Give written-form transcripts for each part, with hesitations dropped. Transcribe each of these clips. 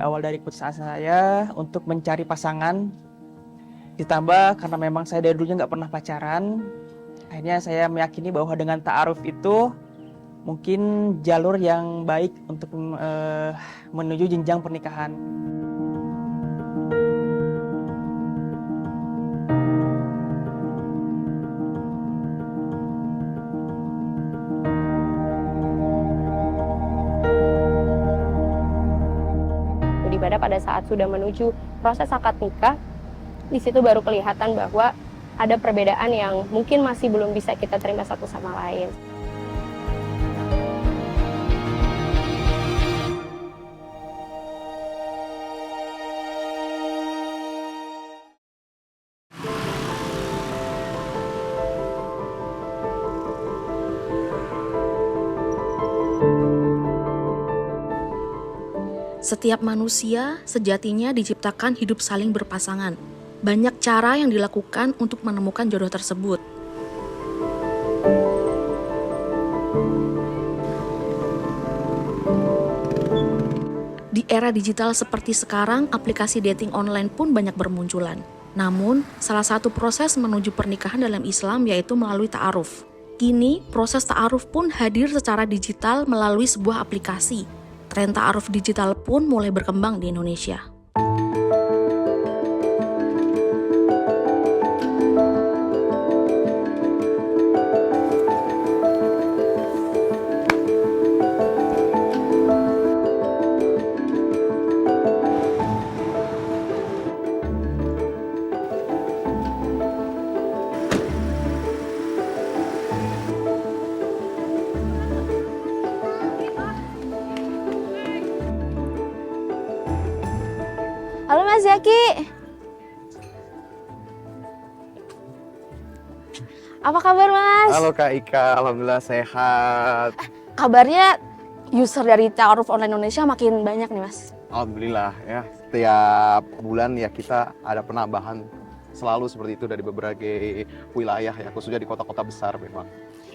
berawal dari keputusan saya untuk mencari pasangan. Ditambah karena memang saya dari dulunya nggak pernah pacaran, akhirnya saya meyakini bahwa dengan ta'aruf itu mungkin jalur yang baik untuk menuju jenjang pernikahan. Di mana pada saat sudah menuju proses akad nikah, di situ baru kelihatan bahwa ada perbedaan yang mungkin masih belum bisa kita terima satu sama lain. Setiap manusia sejatinya diciptakan hidup saling berpasangan. Banyak cara yang dilakukan untuk menemukan jodoh tersebut. Di era digital seperti sekarang, aplikasi dating online pun banyak bermunculan. Namun, salah satu proses menuju pernikahan dalam Islam yaitu melalui ta'aruf. Kini, proses ta'aruf pun hadir secara digital melalui sebuah aplikasi. Tren ta'aruf digital pun mulai berkembang di Indonesia. Halo Mas Zaki. Apa kabar Mas? Halo Kak Ika, alhamdulillah sehat. Kabarnya user dari Ta'aruf Online Indonesia makin banyak nih Mas. Alhamdulillah ya, setiap bulan ya kita ada penambahan selalu seperti itu dari berbagai wilayah ya, khususnya di kota-kota besar memang.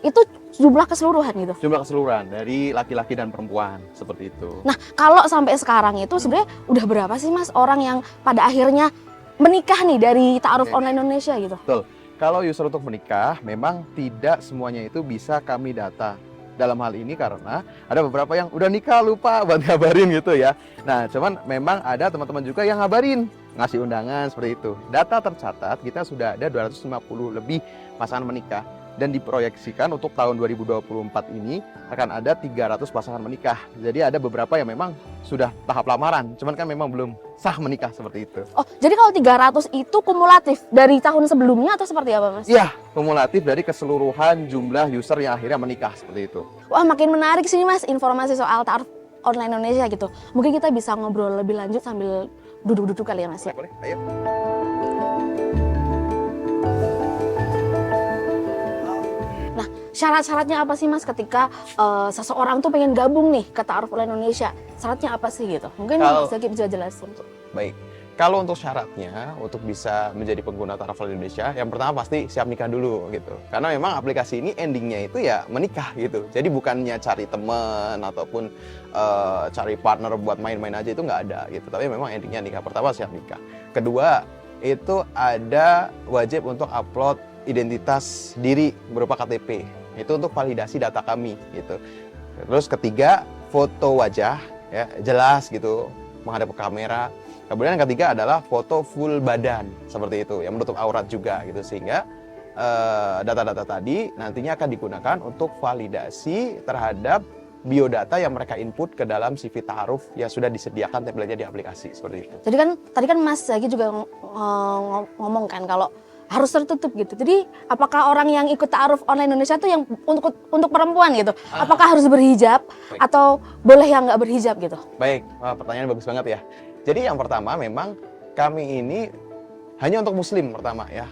Itu jumlah keseluruhan gitu? Jumlah keseluruhan dari laki-laki dan perempuan seperti itu. Nah, kalau sampai sekarang itu sebenarnya udah berapa sih Mas orang yang pada akhirnya menikah nih dari Ta'aruf Online Indonesia gitu? Betul. Kalau user untuk menikah, memang tidak semuanya itu bisa kami data. Dalam hal ini karena ada beberapa yang udah nikah lupa buat ngabarin gitu ya. Nah, cuman memang ada teman-teman juga yang ngabarin, ngasih undangan seperti itu. Data tercatat kita sudah ada 250 lebih pasangan menikah. Dan diproyeksikan untuk tahun 2024 ini akan ada 300 pasangan menikah. Jadi ada beberapa yang memang sudah tahap lamaran, cuman kan memang belum sah menikah seperti itu. Oh, jadi kalau 300 itu kumulatif dari tahun sebelumnya atau seperti apa Mas? Iya, kumulatif dari keseluruhan jumlah user yang akhirnya menikah seperti itu. Wah, makin menarik sih Mas informasi soal Ta'aruf Online Indonesia gitu. Mungkin kita bisa ngobrol lebih lanjut sambil duduk-duduk kali ya Mas ya? Boleh, ayo. Syarat-syaratnya apa sih Mas ketika seseorang tuh pengen gabung nih ke Ta'aruf Online Indonesia? Syaratnya apa sih gitu? Mungkin Mas Zaki bisa jelasin. Baik, kalau untuk syaratnya untuk bisa menjadi pengguna Ta'aruf Online Indonesia, yang pertama pasti siap nikah dulu gitu. Karena memang aplikasi ini endingnya itu ya menikah gitu. Jadi bukannya cari teman ataupun cari partner buat main-main aja, itu nggak ada gitu. Tapi memang endingnya nikah. Pertama siap nikah. Kedua, itu ada wajib untuk upload identitas diri berupa KTP. Itu untuk validasi data kami gitu. Terus ketiga, foto wajah ya jelas gitu menghadap ke kamera. Kemudian yang ketiga adalah foto full badan seperti itu yang menutup aurat juga gitu, sehingga data-data tadi nantinya akan digunakan untuk validasi terhadap biodata yang mereka input ke dalam CV Ta'aruf yang sudah disediakan template-nya di aplikasi seperti itu. Jadi kan tadi kan Mas Zaki juga ngomong kan kalau harus tertutup gitu. Jadi apakah orang yang ikut Ta'aruf Online Indonesia itu yang untuk perempuan gitu? Apakah harus berhijab atau boleh yang nggak berhijab gitu? Baik, pertanyaan bagus banget ya. Jadi yang pertama memang kami ini hanya untuk muslim pertama ya,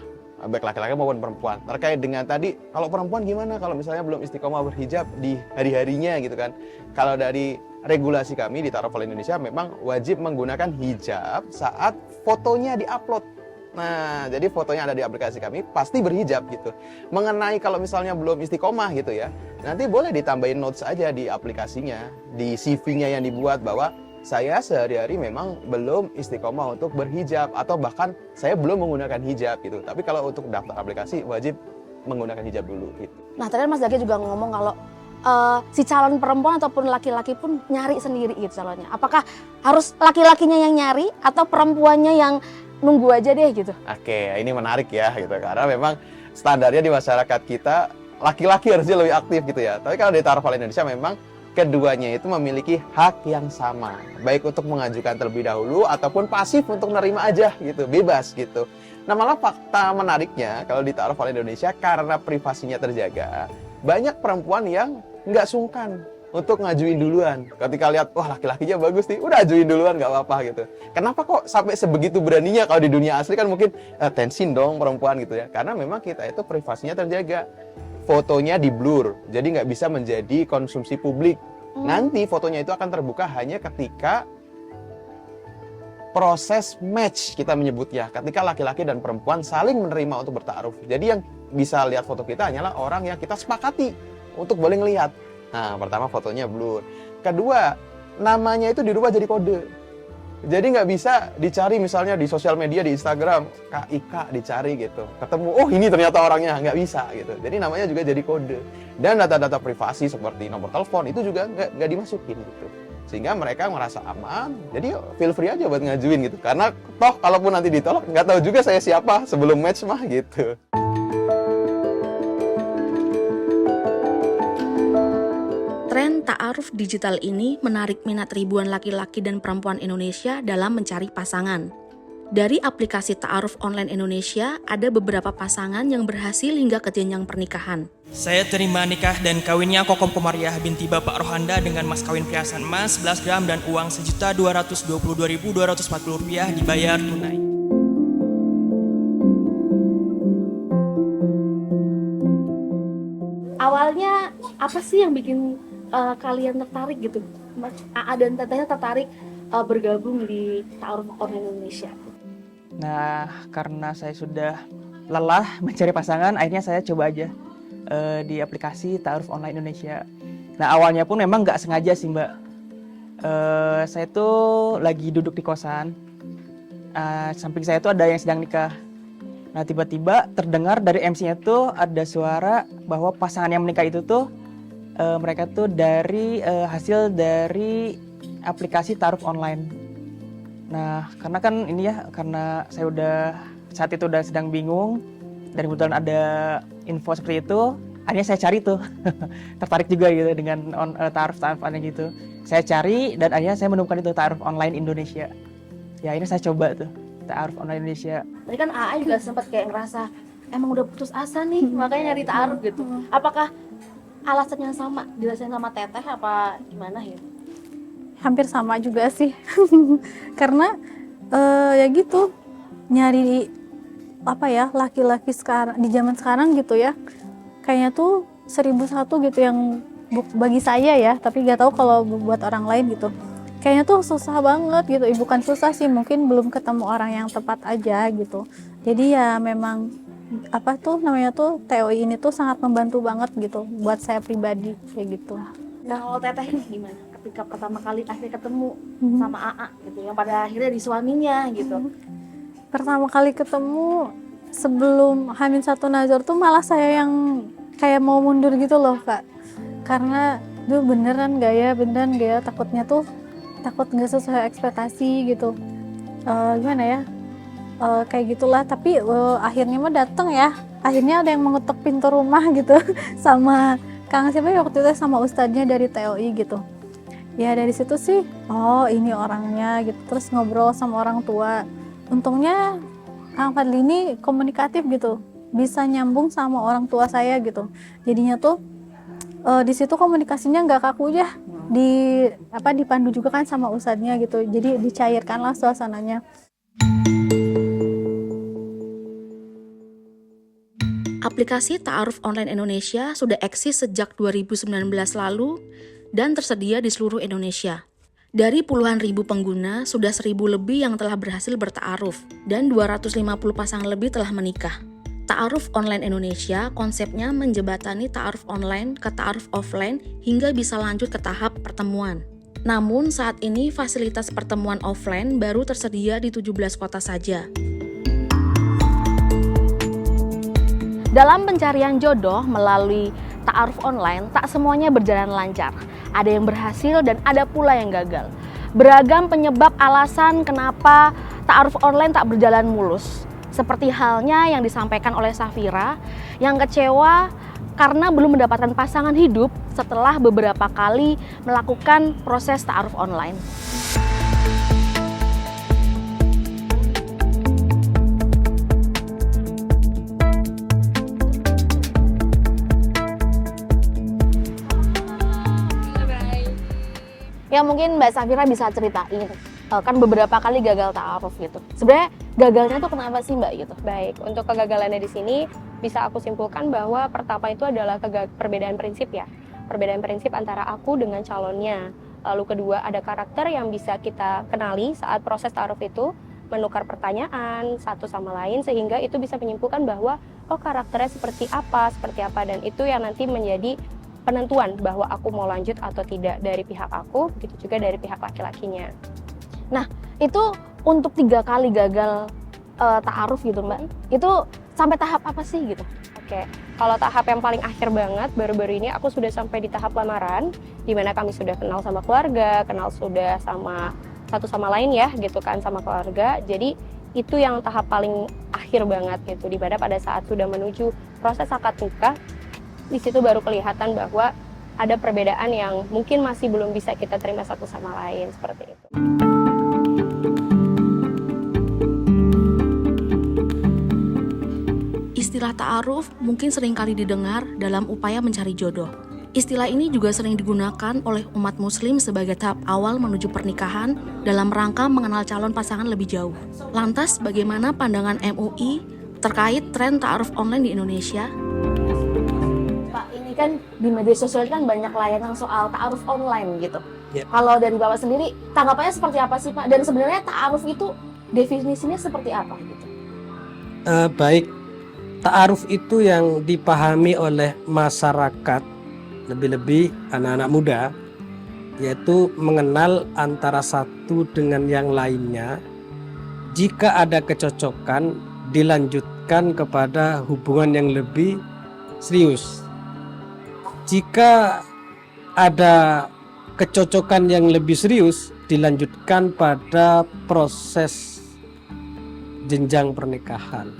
baik laki-laki maupun perempuan. Terkait dengan tadi, kalau perempuan gimana kalau misalnya belum istiqomah berhijab di hari-harinya gitu kan. Kalau dari regulasi kami di Ta'aruf Online Indonesia memang wajib menggunakan hijab saat fotonya diupload. Nah, jadi fotonya ada di aplikasi kami, pasti berhijab gitu. Mengenai kalau misalnya belum istiqomah gitu ya, nanti boleh ditambahin notes aja di aplikasinya, di CV-nya yang dibuat bahwa saya sehari-hari memang belum istiqomah untuk berhijab atau bahkan saya belum menggunakan hijab gitu. Tapi kalau untuk daftar aplikasi wajib menggunakan hijab dulu gitu. Nah tadi Mas Zaki juga ngomong kalau si calon perempuan ataupun laki-laki pun nyari sendiri gitu calonnya. Apakah harus laki-lakinya yang nyari atau perempuannya yang nunggu aja deh gitu? Oke, ini menarik ya gitu. Karena memang standarnya di masyarakat kita laki-laki harusnya lebih aktif gitu ya. Tapi kalau di Ta'aruf Online Indonesia memang keduanya itu memiliki hak yang sama. Baik untuk mengajukan terlebih dahulu ataupun pasif untuk nerima aja gitu, bebas gitu. Nah malah fakta menariknya kalau di Ta'aruf Online Indonesia karena privasinya terjaga, banyak perempuan yang nggak sungkan untuk ngajuin duluan. Ketika lihat, wah laki-lakinya bagus nih, udah ajuin duluan nggak apa-apa gitu. Kenapa kok sampai sebegitu beraninya? Kalau di dunia asli kan mungkin tensin dong perempuan gitu ya. Karena memang kita itu privasinya terjaga. Fotonya di blur, jadi nggak bisa menjadi konsumsi publik. Nanti fotonya itu akan terbuka hanya ketika proses match kita menyebutnya. Ketika laki-laki dan perempuan saling menerima untuk bertaaruf. Jadi yang bisa lihat foto kita hanyalah orang yang kita sepakati untuk boleh ngelihat. Nah, pertama fotonya blur. Kedua, namanya itu dirubah jadi kode. Jadi nggak bisa dicari misalnya di sosial media, di Instagram, Kak Ika dicari gitu. Ketemu, oh ini ternyata orangnya, nggak bisa gitu. Jadi namanya juga jadi kode. Dan data-data privasi seperti nomor telepon itu juga nggak dimasukin gitu. Sehingga mereka merasa aman, jadi feel free aja buat ngajuin gitu. Karena toh kalaupun nanti ditolak, nggak tahu juga saya siapa sebelum match mah gitu. Tren ta'aruf digital ini menarik minat ribuan laki-laki dan perempuan Indonesia dalam mencari pasangan. Dari aplikasi Ta'aruf Online Indonesia, ada beberapa pasangan yang berhasil hingga ke jenjang pernikahan. Saya terima nikah dan kawinnya Kokom Komariah binti Bapak Rohanda dengan mas kawin perhiasan emas 11 gram dan uang Rp1.222.240 dibayar tunai. Awalnya apa sih yang bikin kalian tertarik gitu? Mas AA dan Tetehnya tertarik bergabung di Ta'aruf Online Indonesia? Nah, karena saya sudah lelah mencari pasangan, akhirnya saya coba aja di aplikasi Ta'aruf Online Indonesia. Nah, awalnya pun memang nggak sengaja sih, Mbak. Saya tuh lagi duduk di kosan. Samping saya tuh ada yang sedang nikah. Nah, tiba-tiba terdengar dari MC-nya tuh ada suara bahwa pasangan yang menikah itu tuh mereka tuh dari hasil dari aplikasi Ta'aruf Online. Nah, karena kan ini ya, karena saya udah saat itu udah sedang bingung dan kebetulan ada info seperti itu, akhirnya saya cari tuh. Tertarik juga gitu dengan Ta'aruf Online gitu. Saya cari dan akhirnya saya menemukan itu Ta'aruf Online Indonesia. Ya, akhirnya saya coba tuh Ta'aruf Online Indonesia. Tadi kan AA juga sempat kayak ngerasa emang udah putus asa nih, makanya nyari ta'aruf gitu. Apakah alasan yang sama dirasain sama Teteh apa gimana ya? Hampir sama juga sih. Karena ya gitu, nyari apa ya, laki-laki sekarang di zaman sekarang gitu ya, kayaknya tuh 1001 gitu yang bagi saya ya, tapi nggak tahu kalau buat orang lain gitu. Kayaknya tuh susah banget gitu. Bukan susah sih, mungkin belum ketemu orang yang tepat aja gitu. Jadi ya memang apa tuh namanya tuh TOI ini tuh sangat membantu banget gitu buat saya pribadi kayak gitu. Nah, kalau Teteh ini gimana? Ketika pertama kali akhirnya ketemu sama AA gitu, yang pada akhirnya di suaminya gitu. Pertama kali ketemu sebelum H-1 Nazar tuh malah saya yang kayak mau mundur gitu loh, Kak. Karena duh beneran gak ya, takutnya tuh takut nggak sesuai ekspektasi gitu. Gimana ya? Kayak gitulah, tapi akhirnya mah dateng ya. Akhirnya ada yang mengetuk pintu rumah gitu sama Kang siapa ya waktu itu, sama ustadznya dari TOI gitu. Ya dari situ sih, oh ini orangnya gitu. Terus ngobrol sama orang tua. Untungnya Kang Fadli ini komunikatif gitu, bisa nyambung sama orang tua saya gitu. Jadinya tuh di situ komunikasinya nggak kaku aja. Dipandu juga kan sama ustadznya gitu. Jadi dicairkanlah suasananya. Aplikasi Ta'aruf Online Indonesia sudah eksis sejak 2019 lalu dan tersedia di seluruh Indonesia. Dari puluhan ribu pengguna, sudah 1.000 lebih yang telah berhasil berta'aruf dan 250 pasangan lebih telah menikah. Ta'aruf Online Indonesia konsepnya menjembatani ta'aruf online ke ta'aruf offline hingga bisa lanjut ke tahap pertemuan. Namun saat ini fasilitas pertemuan offline baru tersedia di 17 kota saja. Dalam pencarian jodoh melalui ta'aruf online, tak semuanya berjalan lancar. Ada yang berhasil dan ada pula yang gagal. Beragam penyebab alasan kenapa ta'aruf online tak berjalan mulus. Seperti halnya yang disampaikan oleh Safira, yang kecewa karena belum mendapatkan pasangan hidup setelah beberapa kali melakukan proses ta'aruf online. Ya mungkin Mbak Safira bisa ceritain, kan beberapa kali gagal ta'aruf gitu. Sebenarnya gagalnya tuh kenapa sih Mbak gitu? Baik, untuk kegagalannya di sini bisa aku simpulkan bahwa pertama itu adalah perbedaan prinsip ya. Perbedaan prinsip antara aku dengan calonnya. Lalu kedua ada karakter yang bisa kita kenali saat proses ta'aruf itu, menukar pertanyaan satu sama lain sehingga itu bisa menyimpulkan bahwa oh karakternya seperti apa dan itu yang nanti menjadi penentuan bahwa aku mau lanjut atau tidak dari pihak aku, begitu juga dari pihak laki-lakinya. Nah, itu untuk 3 kali gagal ta'aruf gitu Mbak, itu sampai tahap apa sih gitu? Oke, kalau tahap yang paling akhir banget, baru-baru ini aku sudah sampai di tahap lamaran, di mana kami sudah kenal sama keluarga, kenal sudah sama satu sama lain ya, gitu kan, sama keluarga. Jadi itu yang tahap paling akhir banget gitu, di mana pada saat sudah menuju proses akad nikah, di situ baru kelihatan bahwa ada perbedaan yang mungkin masih belum bisa kita terima satu sama lain, seperti itu. Istilah ta'aruf mungkin sering kali didengar dalam upaya mencari jodoh. Istilah ini juga sering digunakan oleh umat muslim sebagai tahap awal menuju pernikahan dalam rangka mengenal calon pasangan lebih jauh. Lantas bagaimana pandangan MUI terkait tren ta'aruf online di Indonesia? Pak, ini kan di media sosial kan banyak layanan soal ta'aruf online gitu. Ya. Kalau dari Bapak sendiri, tanggapannya seperti apa sih Pak? Dan sebenarnya ta'aruf itu definisinya seperti apa gitu? Baik, ta'aruf itu yang dipahami oleh masyarakat, lebih-lebih anak-anak muda, yaitu mengenal antara satu dengan yang lainnya. Jika ada kecocokan, dilanjutkan kepada hubungan yang lebih serius. Jika ada kecocokan yang lebih serius, dilanjutkan pada proses jenjang pernikahan.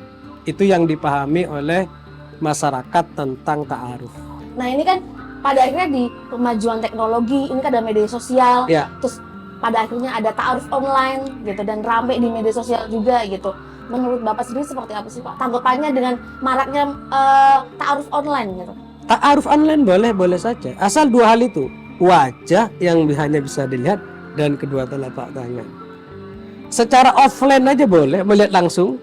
Itu yang dipahami oleh masyarakat tentang ta'aruf. Nah ini kan pada akhirnya di kemajuan teknologi, ini kan ada media sosial, Ya. terus pada akhirnya ada ta'aruf online gitu dan rame di media sosial juga gitu. Menurut Bapak sendiri seperti apa sih Pak? Tanggapannya dengan maraknya ta'aruf online gitu? Ta'aruf online boleh saja, asal 2 hal itu, wajah yang hanya bisa dilihat dan kedua telapak tangan. Secara offline aja boleh, melihat langsung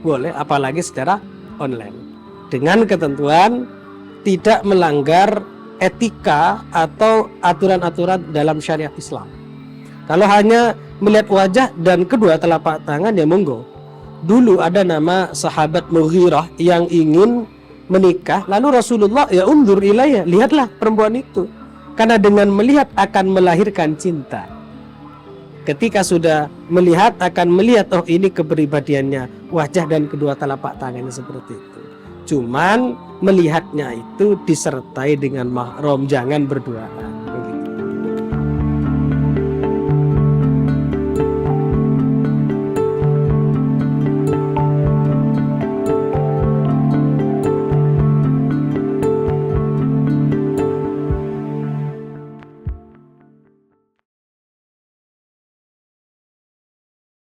boleh, apalagi secara online. Dengan ketentuan tidak melanggar etika atau aturan-aturan dalam syariat Islam. Kalau hanya melihat wajah dan kedua telapak tangan ya monggo. Dulu ada nama sahabat Mughirah yang ingin menikah, lalu Rasulullah ya undur ilayya, lihatlah perempuan itu. Karena dengan melihat akan melahirkan cinta. Ketika sudah melihat akan melihat oh ini kepribadiannya, wajah dan kedua telapak tangannya seperti itu. Cuman melihatnya itu disertai dengan mahram, jangan berduaan.